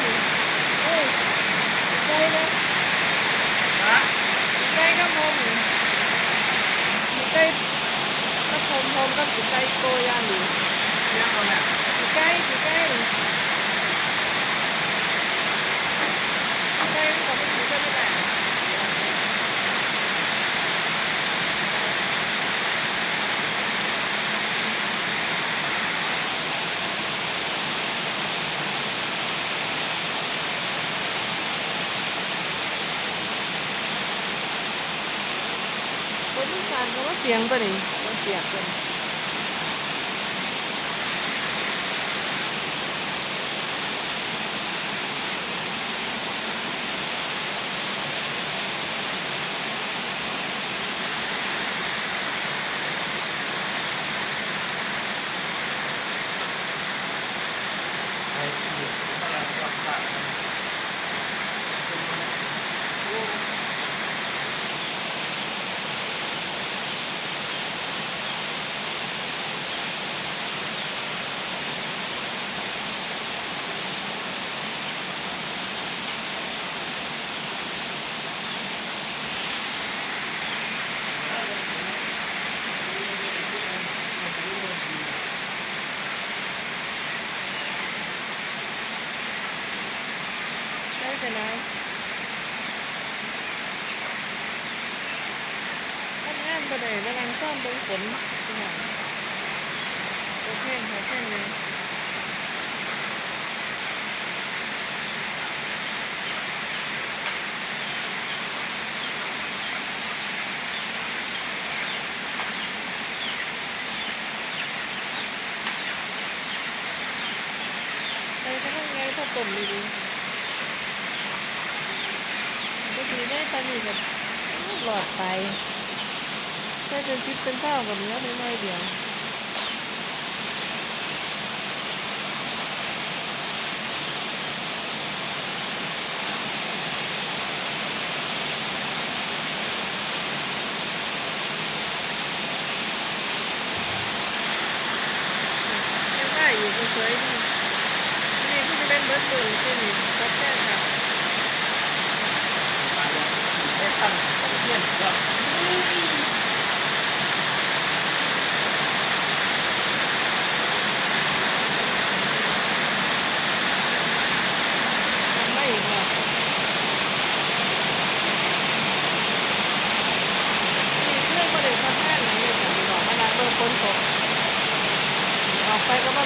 นี่เอ้ยใจเลยฮะใจก็พมใจก็พมก็ใจโกยาหนิเรียกคนเนี่ยใจใจใจมันก็ไม่ถือใจไม่ได้คนที่สานก็ว่าเสียงปะนี่มันเสียงกันไอ้ที่อยู่มาแล้วก็ตัดได้แต่ไหนทำงานประเดี๋ยวกำลังซ่อมเบิ้งฝนโอเคโอเคเลยไปทำไงถ้าต้มดีๆก็ดีได้ตอนนี้แบบหลอดไปแค่เป็นซิปเป็นเท่ากับเนื้อน้อยๆเดียวยังได้อยู่ก็สวยดีนี่ก็จะเป็นเบิร์ดเบิร์ดที่นี่ก็แค่ค่ะ ได้ตั้งของเพื่อนก็ทำได้อีกแล้วนี่เรื่องประเด็นทำงานอย่างนี้ผมบอกมาแล้วเบอร์คนตกออกไปก็มา